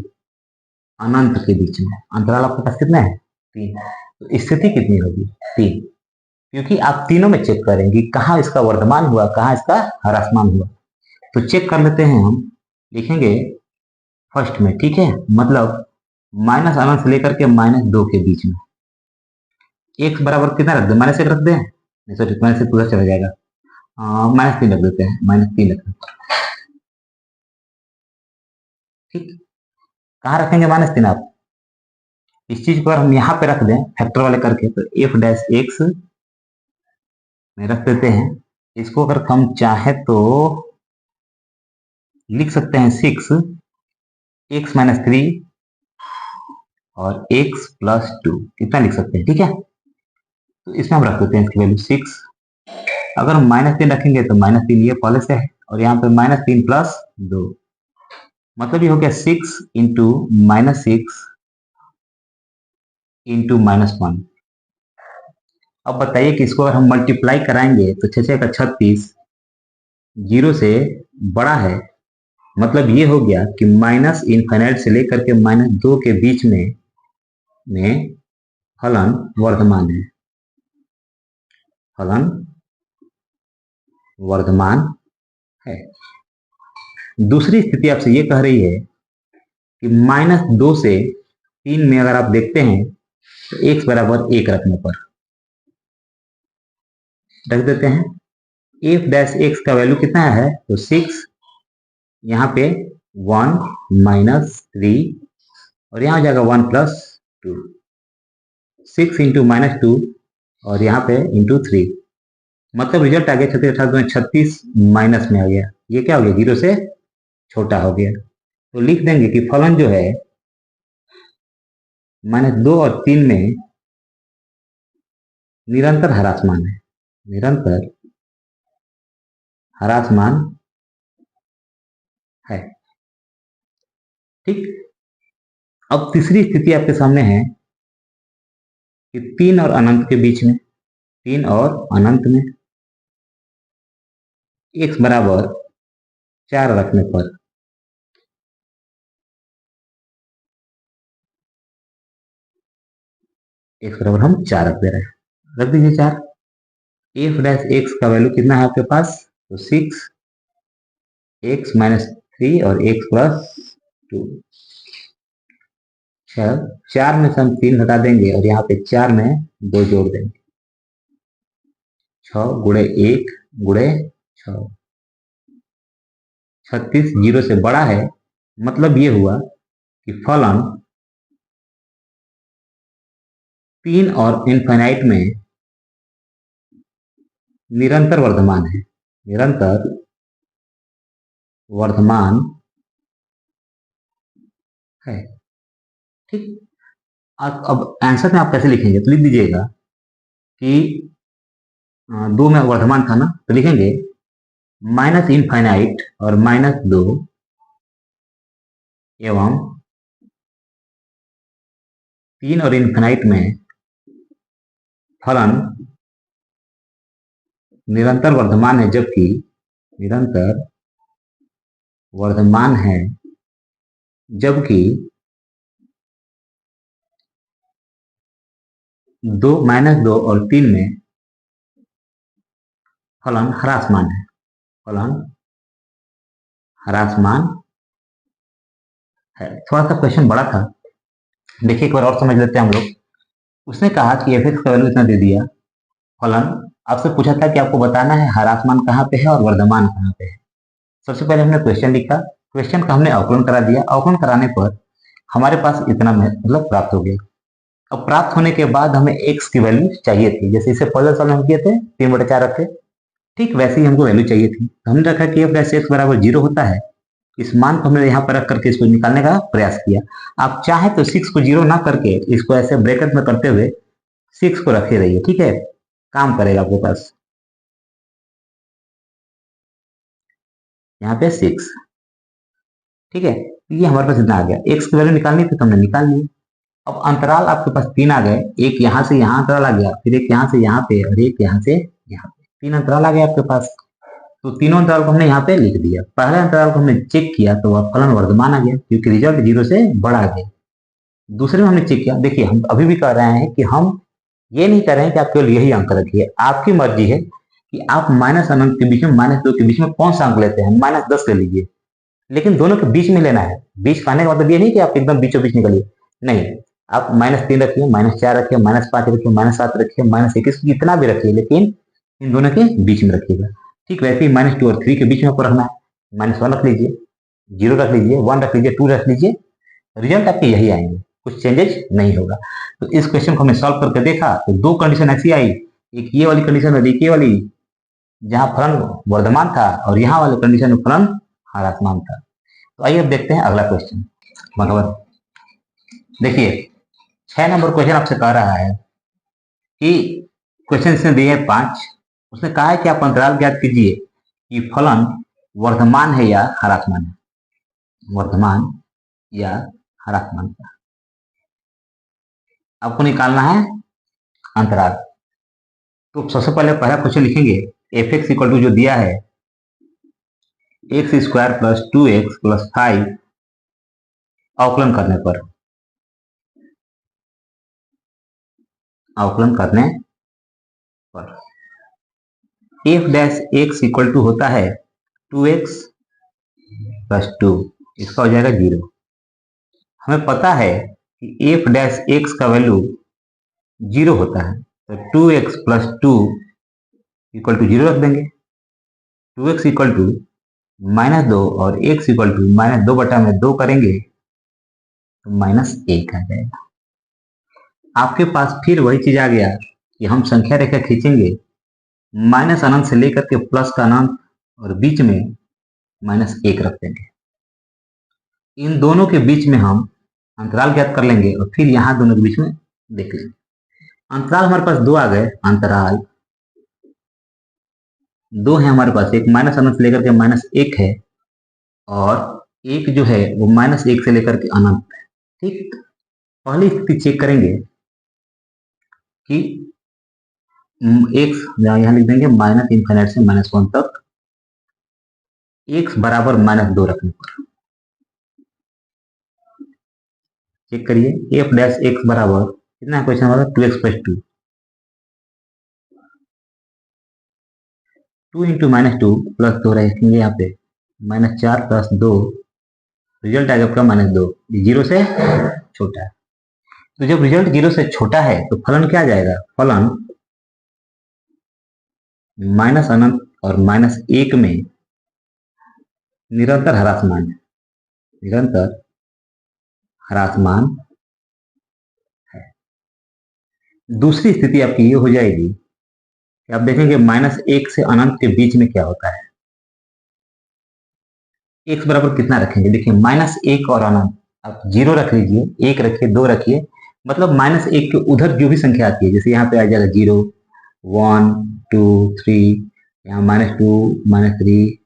अनंत के बीच में। अंतराल आपके पास कितना है 3। तो स्थिति कितनी होगी 3, क्योंकि आप तीनों में चेक करेंगे कहाँ इसका वर्धमान हुआ, कहाँ इसका ह्रासमान हुआ। तो चेक कर लेते हैं हम, लिखेंगे फर्स्ट में, ठीक है, मतलब माइनस अनंत से लेकर के -2 के बीच में x बराबर कितना रख दे, -1 रख दे, नहीं सॉरी -1 पूरा चला जाएगा, -3 रख देते हैं, -3 रख देते हैं, ठीक। कहाँ रखेंगे -3 आप, इस चीज पर हम यहाँ पे रख दें फैक्टर वाले करके, तो f डैश x में रख देते हैं। इसको अगर हम चाहे तो लिख सकते हैं 6 x माइनस 3 और x प्लस 2, इतना लिख सकते हैं, ठीक है। तो इसमें हम रख देते हैं इसकी वैल्यू 6। अगर हम -3 रखेंगे तो -3 ये पहले से है, और यहाँ पे -3 प्लस 2, मतलब ये हो गया 6 इंटू -6 इंटू -1। अब बताइए कि इसको अगर हम मल्टीप्लाई कराएंगे तो 6 का 36 जीरो से बड़ा है, मतलब ये हो गया कि माइनस इन्फिनिट से लेकर के -2 के बीच में फलन वर्धमान है, फलन वर्धमान है। दूसरी स्थिति आपसे ये कह रही है कि -2 से 3 में अगर आप देखते हैं तो x बराबर 1 रखने पर रख देते हैं, f डैश x का वैल्यू कितना है, तो 6, यहाँ पे 1 -3, और यहाँ हो जाएगा 1 प्लस 2, 6 इंटू -2 और यहाँ पे इंटू 3, मतलब रिजल्ट आ गया 36, 36 माइनस में आ गया। ये क्या हो गया, 0 से छोटा हो गया। तो लिख देंगे कि फलन जो है -2 और 3 में निरंतर ह्रासमान है, निरंतर ह्रासमान है, ठीक। अब तीसरी स्थिति आपके सामने है कि 3 और अनंत के बीच में, 3 और अनंत में x बराबर 4 रखने पर x बराबर हम 4 रख दे रहे हैं, रख दीजिए 4। f डैश x का वैल्यू कितना है आपके पास, तो 6, x माइनस 3 और x प्लस 2, 4 में से हम 3 घटा देंगे और यहाँ पे 4 में 2 जोड़ देंगे, 6 गुणे 1 गुणे 6, 36 जीरो से बड़ा है, मतलब ये हुआ कि फलन 3 और इनफाइनाइट में निरंतर वर्धमान है, निरंतर वर्धमान है, ठीक। अब आंसर में आप कैसे लिखेंगे, तो लिख दीजिएगा कि 2 में वर्धमान था ना, तो लिखेंगे माइनस इनफाइनाइट और -2 एवं 3 और इनफाइनाइट में फलन निरंतर वर्धमान है, जबकि निरंतर वर्धमान है जबकि 2 -2 और 3 में फलन ह्रासमान है, फलन ह्रासमान है। थोड़ा सा क्वेश्चन बड़ा था, देखिए एक बार और समझ लेते हैं हम लोग। उसने कहा कि एफ एक्स का वैल्यू इतना दे दिया, फलन आपसे पूछा था कि आपको बताना है ह्रासमान कहाँ पे है और वर्धमान कहाँ पे है। सबसे पहले हमने क्वेश्चन लिखा, क्वेश्चन का हमने अवकलन करा दिया, अवकलन कराने पर हमारे पास इतना मतलब प्राप्त हो गया। अब प्राप्त होने के बाद हमें एक्स की वैल्यू चाहिए थी, जैसे इसे पहले साल हम किए थे 3/4 रखे, ठीक वैसे ही हमको वैल्यू चाहिए थी। तो हमने रखा कि एफ डैश एक्स बराबर 0 होता है। इस मान को हमने यहाँ पर रख करके इसको निकालने का प्रयास किया। आप चाहे तो 6 को 0 ना करके इसको ऐसे ब्रैकेट में करते हुए 6 को रखे रहिए, ठीक है, काम करेगा आपके पास। यहाँ पे 6, ठीक है, ये हमारे पास इतना आ गया। एक्स की वैल्यू निकालनी थी तो हमने निकाल ली। अब अंतराल आपके पास 3 आ गए, एक यहाँ से यहाँ अंतराल आ गया, फिर एक यहाँ से यहाँ पे और एक यहाँ से यहाँ पे, 3 अंतराल आ गए आपके पास। तो तीनों अंतराल को हमने यहाँ पे लिख दिया। पहले अंतराल को हमने चेक किया तो वह फलन वर्धमान आ गया, क्योंकि रिजल्ट 0 से बड़ा आ गया। दूसरे में हमने चेक किया, देखिए हम अभी भी कह रहे हैं कि हम ये नहीं कह रहे हैं कि आप केवल यही अंक रखिए, आपकी मर्जी है कि आप माइनस अनंत के बीच में, -2 के बीच में कौन सा अंक लेते हैं, -10 ले लीजिए, लेकिन दोनों के बीच में लेना है। बीच कहने का मतलब ये नहीं कि आप एकदम बीचों बीच निकलिए, नहीं, आप -3 रखिए, -4 रखिए, -5 रखिए, -7 रखिए, -21 जितना भी रखिए, लेकिन इन दोनों के बीच में रखिएगा। ठीक वैसे ही -2 और 3 के बीच में आपको रखना है, -1 रख लीजिए, 0 रख लीजिए, 1 रख लीजिए, 2 रख लीजिए, रिजल्ट आपके यही आएंगे, कुछ चेंजेस नहीं होगा। तो इस क्वेश्चन को हमने सॉल्व करके देखा तो दो कंडीशन ऐसी आई, एक ये वाली कंडीशन और एक ये वाली, जहां फलन वर्धमान था, और यहाँ वाले कंडीशन में फलन ह्रासमान था। तो आइए अब देखते हैं अगला क्वेश्चन। मतलब देखिए 6 नंबर क्वेश्चन आपसे कह रहा है कि क्वेश्चन इसने दिए 5, उसने कहा है कि आप अंतराल ज्ञात कीजिए कि फलन वर्धमान है या ह्रासमान है, वर्धमान या ह्रासमान का आपको निकालना है अंतराल। तो सबसे पहले पहला क्वेश्चन लिखेंगे, एफ एक्स इक्वल टू जो दिया है x² + 2x + 5, अवकलन करने पर, अवकलन करने पर F dash X equal to होता है 2x + 2, इसका हो जाएगा 0। हमें पता है कि एफ डैश एक्स का वैल्यू 0 होता है, तो 2x + 2 इक्वल टू 0 रख देंगे। 2x इक्वल टू -2 और x इक्वल टू -2/2 करेंगे तो -1 आ जाएगा। आपके पास फिर वही चीज आ गया कि हम संख्या रेखा खींचेंगे, माइनस अनंत से लेकर के प्लस का अनंत और बीच में -1 रख देंगे। इन दोनों के बीच में हम अंतराल ज्ञात कर लेंगे और फिर यहाँ दोनों के बीच में देख लेंगे। अंतराल हमारे पास 2 आ गए, अंतराल 2 है हमारे पास, एक माइनस अनंत से लेकर के -1 है और एक जो है वो -1 से लेकर के अनंत है। ठीक, पहली स्थिति चेक करेंगे कि एक्स यहाँ लिख देंगे -∞ से -1 तक, x बराबर -2 रखने पर चेक करिए, एफ डैश एक्स बराबर कितना है क्वेश्चन हमारा, 2x + 2, 2 × -2 + 2 रखेंगे यहाँ पे, -4 + 2, रिजल्ट आएगा आपका -2, 0 से छोटा है। तो जब रिजल्ट 0 से छोटा है तो फलन क्या आ जाएगा, फलन माइनस अनंत और -1 में निरंतर ह्रासमान है, निरंतर ह्रासमान है। दूसरी स्थिति आपकी ये हो जाएगी कि आप देखेंगे -1 से अनंत के बीच में क्या होता है, x बराबर कितना रखेंगे, देखिए -1 और अनंत, आप 0 रख लीजिए, 1 रखिए, 2 रखिए, मतलब -1 के उधर जो भी संख्या आती है, जैसे यहाँ पे आ जाएगा 0, 1, 2, 3, यहाँ -2, -3,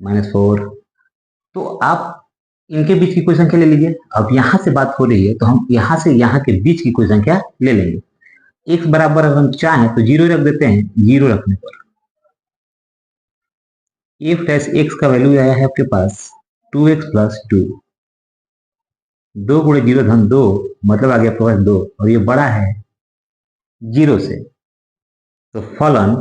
-4, तो आप इनके बीच की कोई संख्या ले लीजिए। अब यहाँ से बात हो रही है तो हम यहाँ से यहाँ के बीच की कोई संख्या ले लेंगे। x बराबर अगर हम चाहें तो 0 रख देते हैं, 0 रखने पर एफ डैश एक्स का वैल्यू आया है आपके पास 2x + 2, 2 × 0 = 2, मतलब आ गया आपके पास 2, और ये बड़ा है 0 से, तो फलन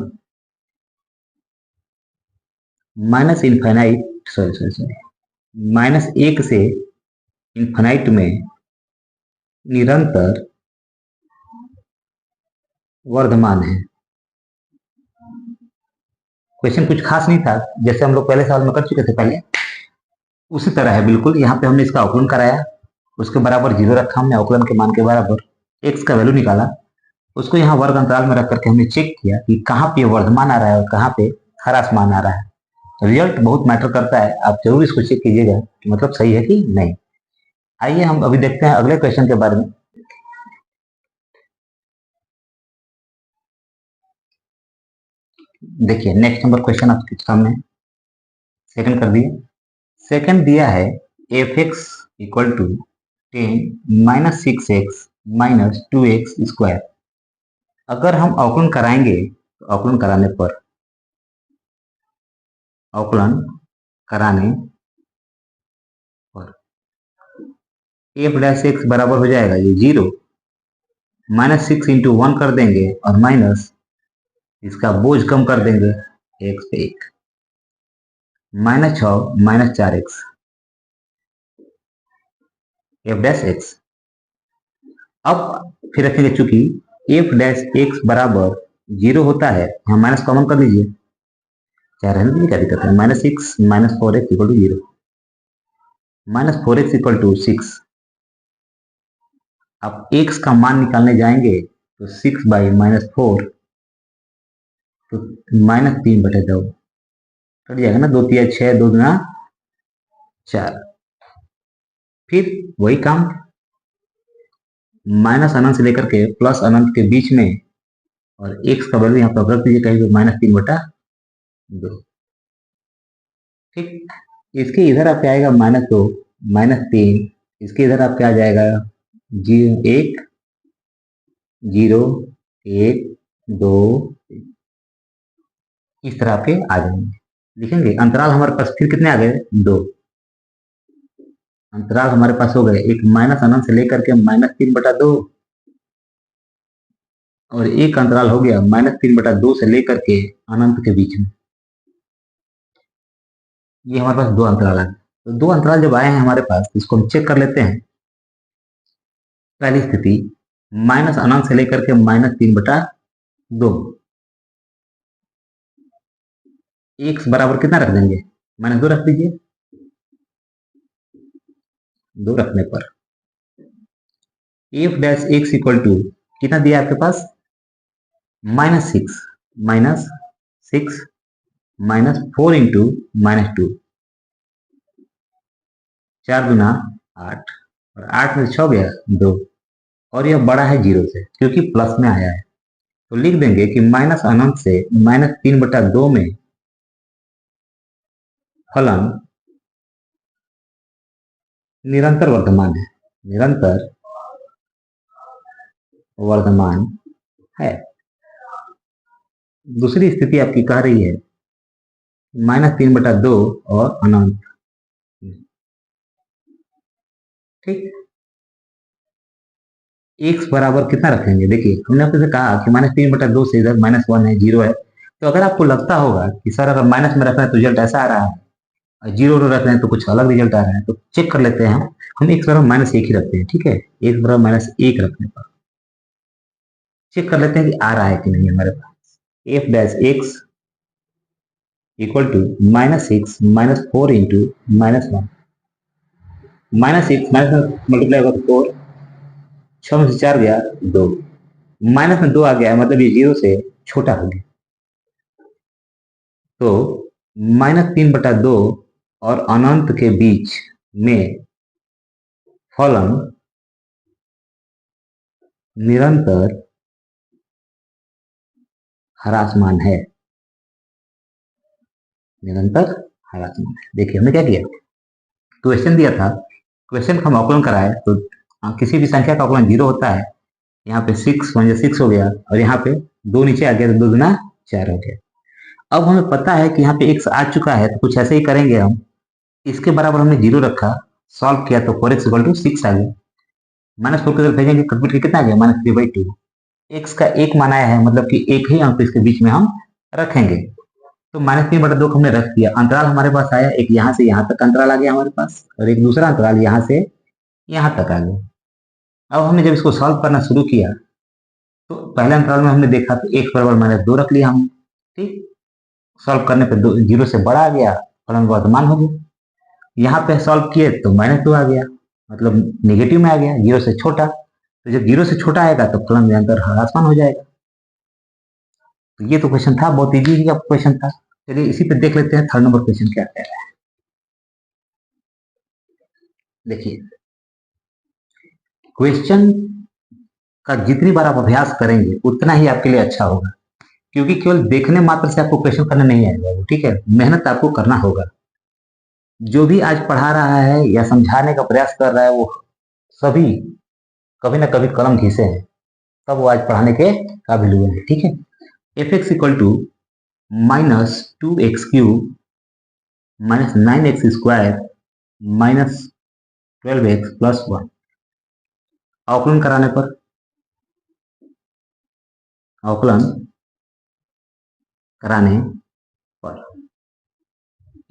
माइनस इन्फाइनाइट सॉरी माइनस 1 से इन्फाइनाइट में निरंतर वर्धमान है। क्वेश्चन कुछ खास नहीं था, जैसे हम लोग पहले साल में कर चुके थे पहले, उसी तरह है बिल्कुल। यहाँ पे हमने इसका अवकलन कराया, उसके बराबर 0 रखा हमने, अवकलन के मान के बराबर x का वैल्यू निकाला, उसको यहाँ वर्ग अंतराल में रख करके हमने चेक किया कि कहाँ पे वर्धमान आ रहा है और कहाँ पे ह्रास मान आ रहा है। रिजल्ट बहुत मैटर करता है, आप जरूर इसको चेक कीजिएगा कि मतलब सही है कि नहीं। आइए हम अभी देखते हैं अगले क्वेश्चन के बारे में। देखिए नेक्स्ट नंबर क्वेश्चन आपके सामने सेकंड कर दिए। सेकंड दिया है F X equal to 10 minus 6x minus 2x square. अगर हम अवकलन कराएंगे तो अवकलन कराने पर एफ डैश एक्स बराबर हो जाएगा ये 0 माइनस 6 इंटू 1 कर देंगे और माइनस इसका बोझ कम कर देंगे एक्स पे 1 minus 6 minus 4x F dash x. अब फिर रखेंगे, चूंकि एफ डैश एक्स बराबर 0 होता है, यहाँ माइनस कॉमन कर लीजिए, क्या रहने दीजिए, क्या दिक्कत है। Minus 6 minus 4x equal to 0 minus 4x equal to 6। अब x का मान निकालने जाएंगे तो 6 बाई माइनस 4 तो माइनस 3/2 कट जाएगा ना, 2 3 6 2 गुना 4। फिर वही काम माइनस अनंत से लेकर के प्लस अनंत के बीच में, और x का वैल्यू यहाँ पर रख दीजिए कहीं माइनस 3/2। ठीक, इसके इधर आपके आएगा माइनस 2 माइनस 3, इसके इधर आपके आ जाएगा 1 0 1 2, इस तरह आपके आ जाएंगे। लिखेंगे अंतराल हमारे पास फिर कितने आ गए, 2 अंतराल हमारे पास हो गए, एक माइनस अनंत से लेकर के माइनस 3/2 और एक अंतराल हो गया माइनस 3/2 से लेकर के अनंत के बीच में। ये हमारे पास 2 अंतराल है। तो 2 अंतराल जब आए हैं हमारे पास, इसको हम चेक कर लेते हैं। पहली स्थिति माइनस अनंत से लेकर के माइनस 3/2, x बराबर कितना रख देंगे, माइनस 2 रख दीजिए। 2 रखने पर F dash X equal to कितना दिया आपके पास, माइनस 6 माइनस 4 इंटू माइनस 2, 4 गुना 8 और 8 में 6 गया 2, और यह बड़ा है 0 से क्योंकि प्लस में आया है, तो लिख देंगे कि माइनस अनंत से माइनस 3/2 में फलन निरंतर वर्धमान है, निरंतर वर्धमान है। दूसरी स्थिति आपकी कह रही है माइनस 3/2 और अनंत। ठीक, x बराबर कितना रखेंगे, देखिए हमने आपसे कहा कि माइनस 3/2 से इधर माइनस 1 है 0 है, तो अगर आपको लगता होगा कि सर अगर माइनस में रखना है तो रिजल्ट ऐसा आ रहा है, और 0 रख रहे हैं तो कुछ अलग रिजल्ट आ रहा है, तो चेक कर लेते हैं। हम x बराबर माइनस 1 ही रखते हैं, ठीक है, x बराबर माइनस 1 रखने पर चेक कर लेते हैं कि आ रहा है कि नहीं हमारे पास। F dash X equal to minus 6 minus 4 into minus 1, minus 6 minus multiply होगा 4, 6 में से 4 गया 2, माइनस में 2 आ गया मतलब ये 0 से छोटा हो गया, तो माइनस 3/2 और अनंत के बीच में फलन निरंतर ह्रासमान है, निरंतर ह्रासमान है। देखिए हमने क्या किया, क्वेश्चन दिया था, क्वेश्चन का हम अवकलन कराए तो किसी भी संख्या का अवकलन 0 होता है, यहाँ पे 6 हो गया और यहाँ पे 2 नीचे आ गया तो 2 गुना 4 हो गया। अब हमें पता है कि यहाँ पे x आ चुका है, तो कुछ ऐसे ही करेंगे हम, इसके बराबर हमने 0 रखा, सॉल्व किया तो 4x इक्वल टू 6 आ गया, माइनस 4 की तरफ भेजेंगे, कंप्लीट के कितना आ गया माइनस 3/2। x का एक मान आया है मतलब कि एक ही अंक इसके बीच में हम रखेंगे, तो -3/2 को हमने रख दिया, अंतराल हमारे पास आया, एक यहाँ से यहाँ तक अंतराल आ गया हमारे पास और एक दूसरा अंतराल यहाँ से यहाँ तक आ गया। अब हमने जब इसको सॉल्व करना शुरू किया तो पहले अंतराल में हमने देखा तो x बराबर -2 रख लिया हमने, ठीक। सॉल्व करने पर 0 से बड़ा आ गया, फलन वर्तमान हो गया। यहाँ पे सॉल्व किए तो -2 आ गया, मतलब नेगेटिव में आ गया, 0 से छोटा। तो जब 0 से छोटा आएगा तो फलन निरंतर ह्रासमान हो जाएगा। तो ये तो क्वेश्चन था, बहुत इजी का क्वेश्चन था। चलिए इसी पे देख लेते हैं थर्ड नंबर क्वेश्चन क्या कह रहा है। देखिए क्वेश्चन का जितनी बार आप अभ्यास करेंगे उतना ही आपके लिए अच्छा होगा, क्योंकि केवल देखने मात्र से आपको क्वेश्चन करना नहीं आएगा, ठीक है, मेहनत आपको करना होगा। जो भी आज पढ़ा रहा है या समझाने का प्रयास कर रहा है वो सभी कभी ना कभी कलम घिसे हैं, तब वो आज पढ़ाने के काबिल हुए हैं, ठीक है। f(x) = -2x³ -9x² -12x + 1। अवकलन कराने पर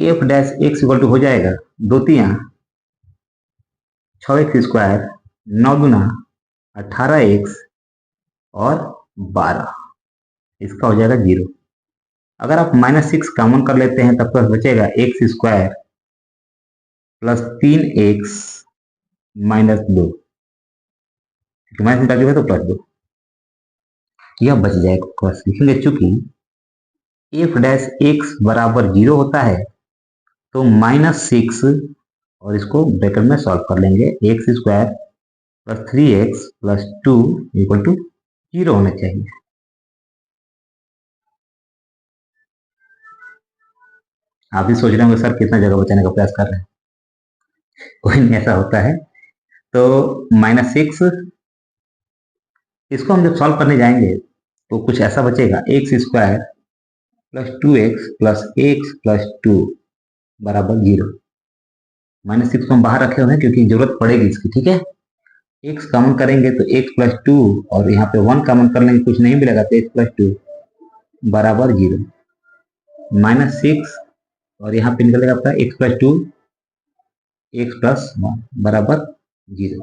f'(x) हो जाएगा 2×3 6x², 9×2 18x और 12, इसका हो जाएगा 0। अगर आप -6 कॉमन कर लेते हैं तब तक बचेगा x² + 3x - 2, माइनस निकाल के तो +2, यह बच जाएगा। बस लिखेंगे चूंकि f'(x) बराबर 0 होता है तो -6 और इसको ब्रैकेट में सॉल्व कर लेंगे, x² + 3x + 2 = 0 होना चाहिए। आप भी सोच रहे होंगे सर कितना जगह बचाने का प्रयास कर रहे हैं, कोई नहीं ऐसा होता है। तो -6 इसको हम जब सॉल्व करने जाएंगे तो कुछ ऐसा बचेगा, x² + 2x + x + 2 बराबर 0। -6 को हम बाहर रखे हुए हैं क्योंकि जरूरत पड़ेगी इसकी, ठीक है। x कॉमन करेंगे तो x + 2 और यहाँ पे 1 कॉमन कर लेंगे, कुछ नहीं मिलेगा तो x + 2 बराबर 0। -6 और यहाँ पे निकलेगा आपका x + 2 x + 1 बराबर 0।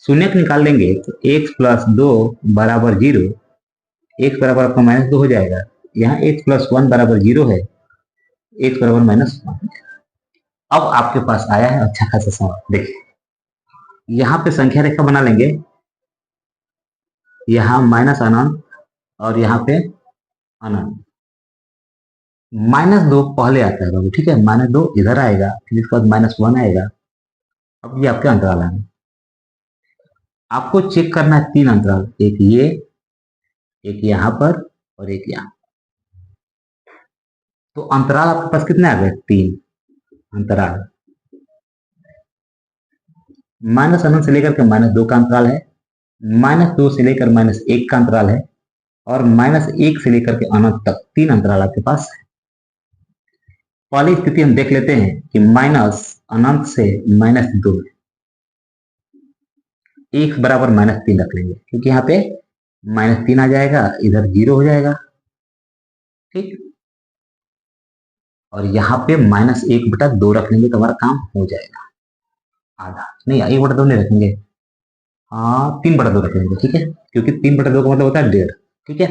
शून्यक निकाल लेंगे तो x + 2 बराबर 0, x बराबर आपका -2 हो जाएगा। यहाँ x + 1 बराबर 0 है, x बराबर -1। अब आपके पास आया है अच्छा खासा सवाल। देखिए यहाँ पे संख्या रेखा बना लेंगे, यहाँ माइनस अनंत और यहाँ पे अनंत। -2 पहले आता है बाबू, ठीक है, -2 इधर आएगा, फिर इसके बाद -1 आएगा। अब ये आपके अंतराल आए, आपको चेक करना है 3 अंतराल, एक ये, एक यहाँ पर और एक यहाँ। तो अंतराल आपके पास कितने आ गए? 3 अंतराल। -अनंत से लेकर के -2 का अंतराल है, -2 से लेकर -1 का अंतराल है और -1 से लेकर के अनंत तक 3 अंतराल आपके पास है। पहली स्थिति हम देख लेते हैं कि अनंत से -2 में x बराबर -3 रख लेंगे, क्योंकि यहाँ पे -3 आ जाएगा, इधर 0 हो जाएगा, ठीक। और यहाँ पे -1/2 रख लेंगे तो हमारा काम हो जाएगा। आधा नहीं, 1/2 नहीं रखेंगे, हाँ 3/2 रख लेंगे, ठीक है, क्योंकि 3/2 का मतलब होता है 1.5, ठीक है।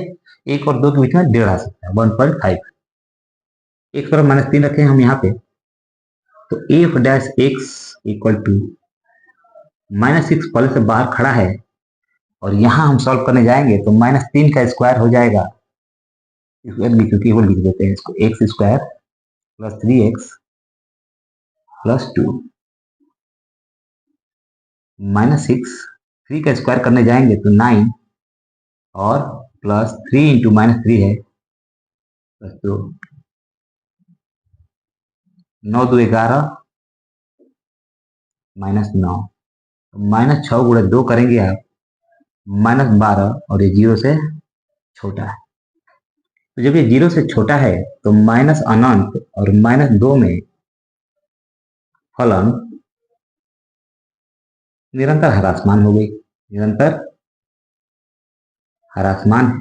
1 और 2 के बीच में 1.5 आ सकता है, 1.5। x पर -3 रखें हम यहाँ पे, तो f'(x) = -6 पहले से बाहर खड़ा है और यहाँ हम सॉल्व करने जाएंगे तो -3 का स्क्वायर हो जाएगा, क्योंकि वो लिख देते हैं इसको, x² + 3x + 2 -6, 3 का स्क्वायर करने जाएंगे तो 9 और +3 × -3 है +2, 9 2 11 -9, -6 × 2 करेंगे आप, -12 और ये 0 से छोटा है। तो जब ये 0 से छोटा है तो अनंत और -2 में फलन निरंतर ह्रासमान हो गई, निरंतर ह्रासमान है,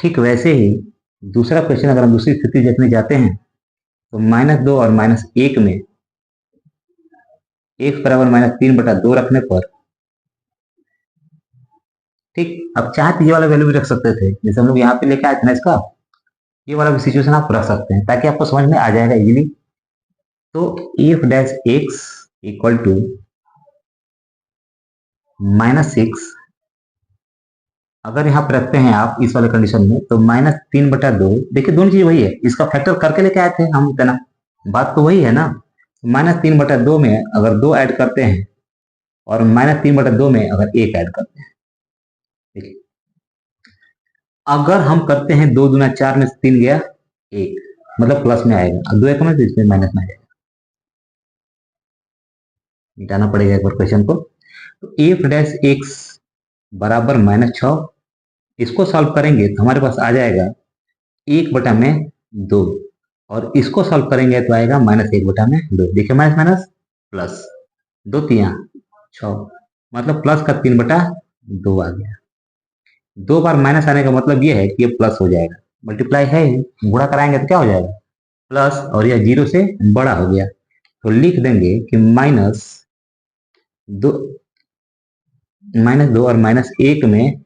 ठीक वैसे ही दूसरा क्वेश्चन अगर हम दूसरी स्थिति देखने जाते हैं तो -2 और -1 में x बराबर -3/2 रखने पर, ठीक, अब चाहे तो ये वाला वैल्यू भी रख सकते थे, जैसे हम लोग यहाँ पे लेके आए थे ना इसका, ये वाला भी सिचुएशन आप रख सकते हैं ताकि आपको समझ में आ जाएगा इजीली। तो f dash x equal to -6, अगर यहाँ पे रखते हैं आप इस वाले कंडीशन में तो -3/2, देखिए दोनों चीज वही है, इसका फैक्टर करके लेके आए थे हम इतना, बात तो वही है ना। -3/2 में अगर 2 ऐड करते हैं और -3/2 में अगर 1 ऐड करते हैं, देखिए अगर हम करते हैं 2 दूना 4 में से 3 गया 1, मतलब प्लस में आएगा, और 2 1 में तो इसमें माइनस में आएगा, मिटाना पड़ेगा एक बार क्वेश्चन को। तो f डैश x बराबर -6, इसको सॉल्व करेंगे तो हमारे पास आ जाएगा 1/2, और इसको सॉल्व करेंगे तो आएगा -1/2। देखिए माइनस माइनस प्लस, 2 3 6, मतलब प्लस का 3/2 आ गया। 2 बार माइनस आने का मतलब ये है कि ये प्लस हो जाएगा, मल्टीप्लाई है, गुणा कराएंगे तो क्या हो जाएगा प्लस, और यह 0 से बड़ा हो गया, तो लिख देंगे कि -2 और -1 में,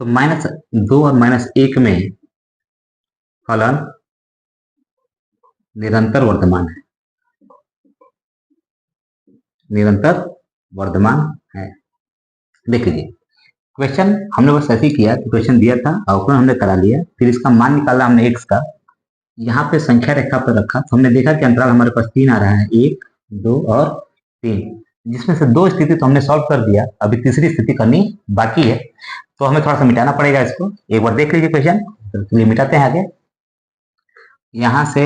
तो -2 और -1 में फलन निरंतर वर्तमान है, निरंतर वर्तमान है। देखिए क्वेश्चन हमने बस ऐसे ही किया कि क्वेश्चन दिया था, अवकलन हमने करा लिया, फिर इसका मान निकाला हमने x का, यहाँ पे संख्या रेखा पर रखा, तो हमने देखा कि अंतराल हमारे पास 3 आ रहा है, 1 2 और 3, जिसमें से 2 स्थिति तो हमने सॉल्व कर दिया, अभी तीसरी स्थिति करनी बाकी है, तो हमें थोड़ा सा मिटाना पड़ेगा इसको। एक बार देख लीजिए क्वेश्चन, तो मिटाते हैं आगे, यहाँ से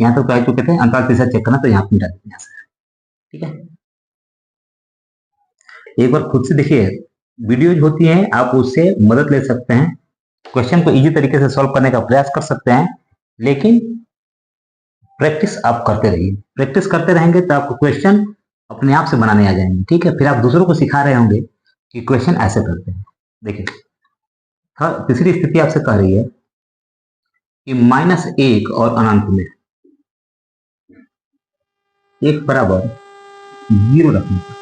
यहाँ तक तो आ चुके थे, अंतराल तीसरा चेक करना, तो यहाँ पे मिटा देते हैं, ठीक है। एक बार खुद से देखिए, वीडियोज होती हैं, आप उससे मदद ले सकते हैं, क्वेश्चन को इजी तरीके से सॉल्व करने का प्रयास कर सकते हैं, लेकिन प्रैक्टिस आप करते रहिए, प्रैक्टिस करते रहेंगे तो आपको क्वेश्चन अपने आप से बनाने आ जाएंगे, ठीक है। फिर आप दूसरों को सिखा रहे होंगे कि क्वेश्चन ऐसे करते हैं। देखिए तीसरी स्थिति आपसे कह रही है कि -1 और अनंत में x बराबर 0 रखने पर,